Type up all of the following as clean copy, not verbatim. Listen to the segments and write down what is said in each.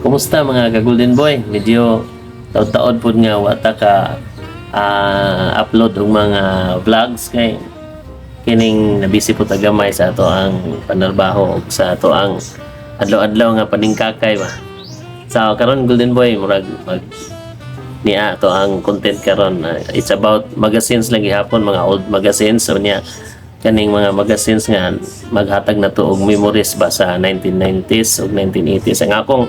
Kumusta mga ka-Golden Boy? Medyo taod-taod po nga wata ka upload og mga vlogs kay kining nabisi po tagamay sa ato ang panarbaho ug sa ato ang adlaw-adlaw nga paningkakay ba. So karon Golden Boy murag mag niya to ang content karon. It's about magazines lang gihapon, mga old magazines so niya kaning mga magazines nga maghatag na to og memories ba sa 1990s ug 1980s. Ang akong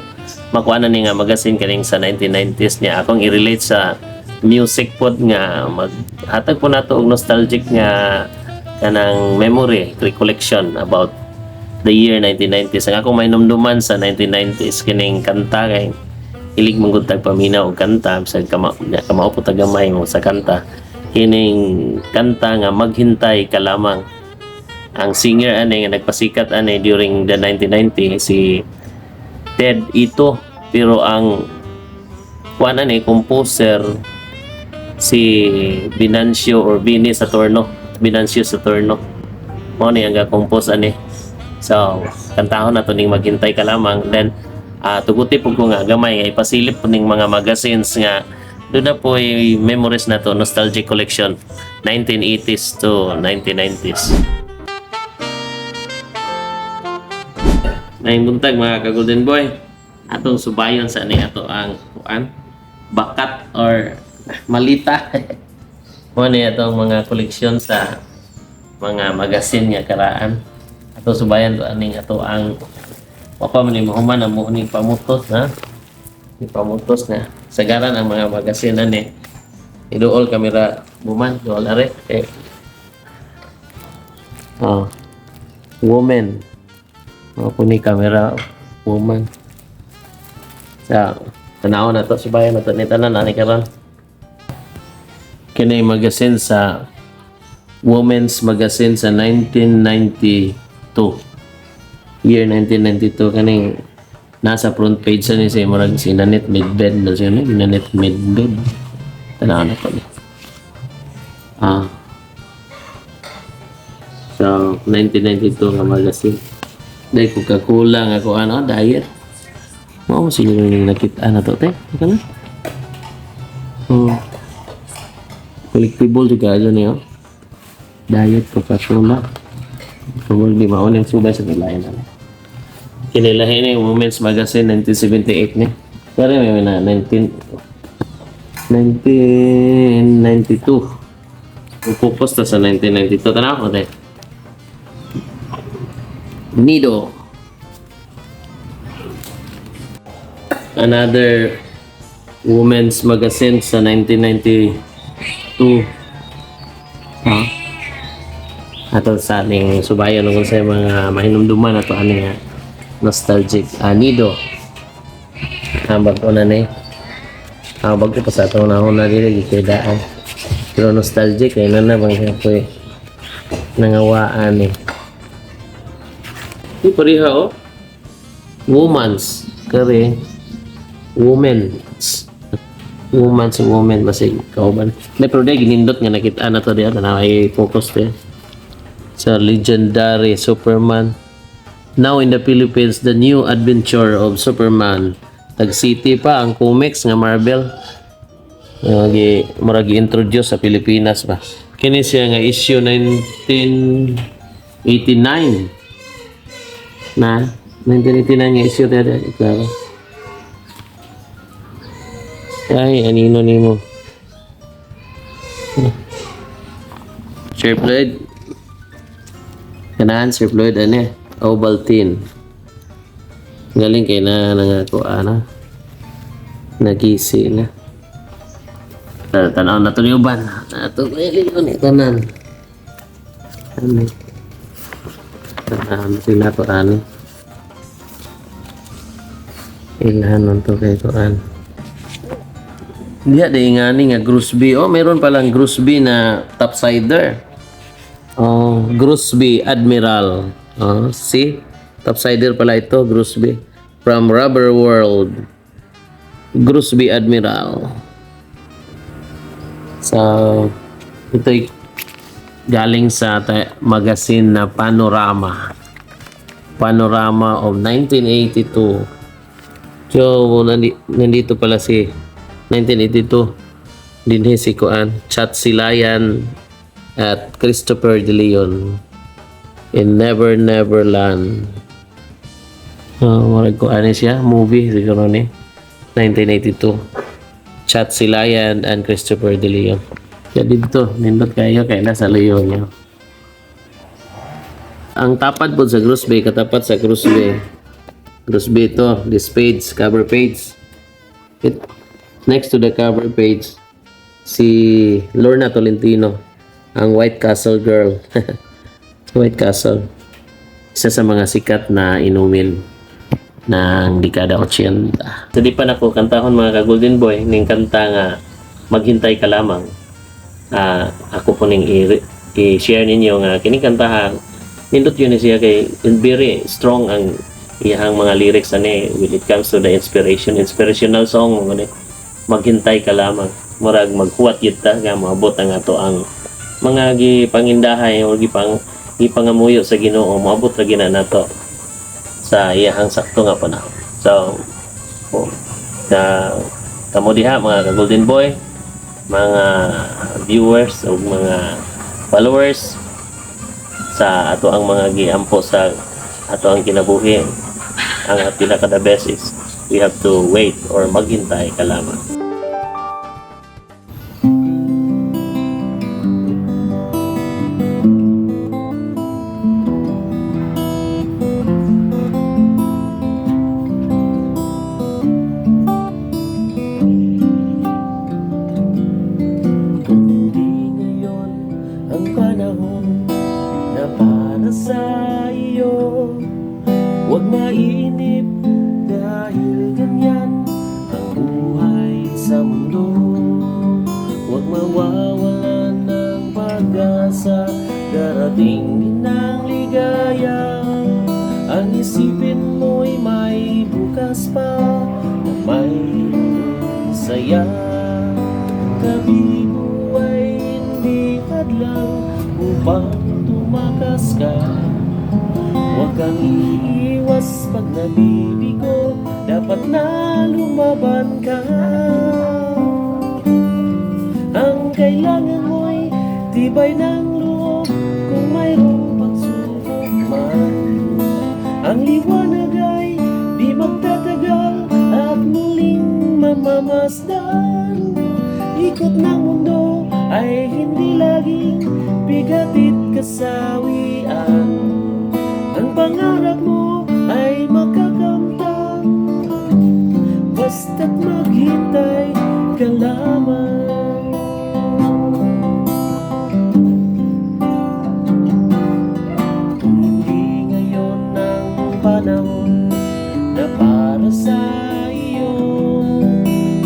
makuha na ni nga magazine kaning sa 1990s niya akong i-relate sa music pod nga maghatag po nato og nostalgic nga kanang memory recollection about the year 1990s. Ang akong mainumduman sa 1990s kining kanta kay ilig mong gud paminaw og kanta sa kamao po tagamay mo sa kanta kining kanta nga maghintay ka lamang. Ang singer ani nga nagpasikat ani during the 1990s si Ted Ito, pero ang kuan ani composer si Binancio or Vini Saturno, Binancio Saturno mo ni ang compose ani. So kantahon nato ning maghintay ka lamang, then tuguti po ko nga gamay nga ipasilip po ning mga magazines nga doon na po yung memories na to, nostalgic collection 1980s to 1990s. Ngayong buntag mga ka-Golden Boy, atong subayon sa ni ato ang kuan bakat or malita mo ni atong mga koleksyon sa mga magazine nga karaan. Atong subayan to aning ato ang wapa man ni mahuman ang muning pamutos ha. Ni pamutos na sagaran ang mga magazine ani. Iduol kamera buman duol are woman. Ako ni camera woman. Sa tanaw na to subayan na to ni tanan ani karon. Kini magazine sa Women's Magazine sa 1992. Year 1992 kaning nasa front page sa ni sa murag si Nanette Midbed na siya ni Nanette Midbed. Tanaw na ko ni. So 1992 nga magazine. Dahil ko kakulang ako diet. Mao mo siguro yung nakita na to te. Ika na. Collectible juga aja nih diet Coca-Cola. Kemudian di mao yang subay sa lain na. Kinilahin ni Women's Magazine 1978 ni. Pero may na 1992. Pupos ta sa 1992 tanaw ko te. Nido. Another Women's Magazine sa 1992. Ato sa ating subayan nung sa mga mahinumduman ato aning nostalgic Nido. Ambag ko na ni. Ambag ko pa sa taon na ako na dili gikidaan. Pero nostalgic ay na bang siya po nangawaan ni. Ito pariha Woman's kare Women's woman masig kauban. May pero day ginindot nga nakita na to diya na ay focus there. Sa legendary Superman. Now in the Philippines, the new adventure of Superman. Tag-city pa ang comics nga Marvel. Murag introduce sa Pilipinas ba. Kini siya nga issue 1989. Na 1989 nga issue dada ikaw. Ay, anino nimo. Sir Floyd. Kanahan Sir Floyd Ovaltine. Galing kay na nangako nagisi na. Tanaw na to ni uban. Ato ni tanan. Sila to ilahan to kay kuan. Diya di ngani nga Grosby. Meron palang Grosby na topsider. Grosby Admiral. See? Topsider pala ito, Grosby. From Rubber World. Grosby Admiral. So, ito'y galing sa magazine na Panorama. Panorama of 1982 to So, nandito pala si 1982. Dinhi si Kuan, Chat Silayan at Christopher De Leon in Never Neverland. Marag ko ano siya, movie siguro ni 1982. Chat Silayan and Christopher De Leon. Kaya dito, nindot kayo kaya nasa layo niya. Ang tapad po sa Gross Bay, katapat sa Gross Bay. Gross Bay to, this page, cover page. Next to the cover page, si Lorna Tolentino, ang White Castle girl. White Castle. Isa sa mga sikat na inumin ng dekada 80. So di pa na ko kantahon mga ka-Golden Boy, ning kanta nga Maghintay Ka Lamang. Ako po ning i-share ninyo nga kining kantahan. Nindot yun siya kay very strong ang iyang mga lyrics ani when it comes to the inspirational song mo ni Maghintay Ka Lamang. Murag maghuwat gyud ta nga maabot ang ato ang mga gipangindahay o gipangamuyo sa Ginoo, maabot ra gina nato sa iyang sakto nga panahon. So, kamo diha mga ka-Golden Boy, mga viewers o mga followers sa ato ang mga giampo sa ato ang kinabuhi, ang pinaka the best is we have to wait or maghintay ka lamang. Sa iyo, huwag mainip dahil ganyan ang buhay sa mundo. Huwag mawawalan ng pag-asa, darating din ang ligaya. Ang isipin mo'y may bukas pa na may saya. Kabigo ay hindi hadlang upang tumakas ka. Huwag kang iiwas pag nabibigo, dapat na lumaban ka. Ang kailangan mo'y tibay ng loob kung mayroong pagsubok man. Ang liwanag ay di magtatagal at muling mamamasdan. Ikot ng mundo ay hindi laging bigatit kasawian. Ang pangarap mo ay makakamtan, basta't maghintay ka lamang. Hindi ngayon ang panahon na para sa iyo.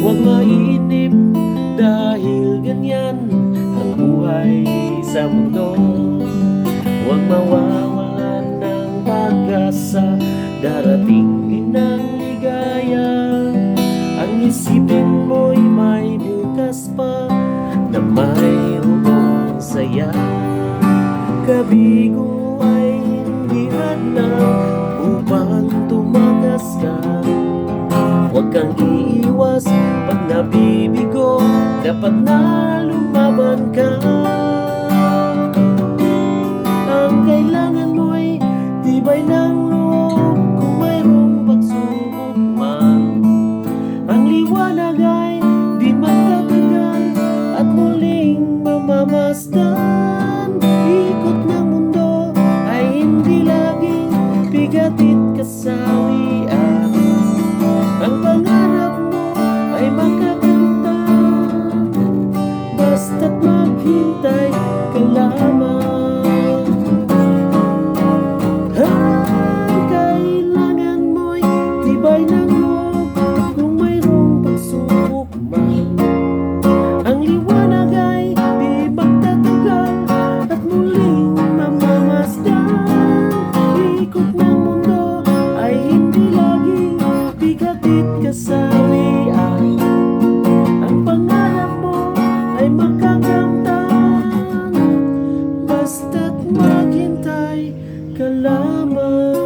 Huwag mainip dahil ganyan ang buhay sa mundo. Huwag mawawalan ng pag-asa, darating din ang ligaya. Ang isipin mo'y may bukas pa na mayroong saya. Kabigo ay hindi hadlang upang tumakas ka. Huwag kang iiwas pag nabibigo, dapat na lumaban ka. Ang kailangan mo'y tibay ng loob kung mayroong pagsubok man. Ang liwanag ay di magtatagal at muling mamamasdan. Ikot ng mundo ay hindi laging bigatit kasawian. Ang pangarap mo ay makakamtan, basta't maghintay ka lamang. Kasawian. Ang pangarap mo ay makakamtan, basta't maghintay ka lamang.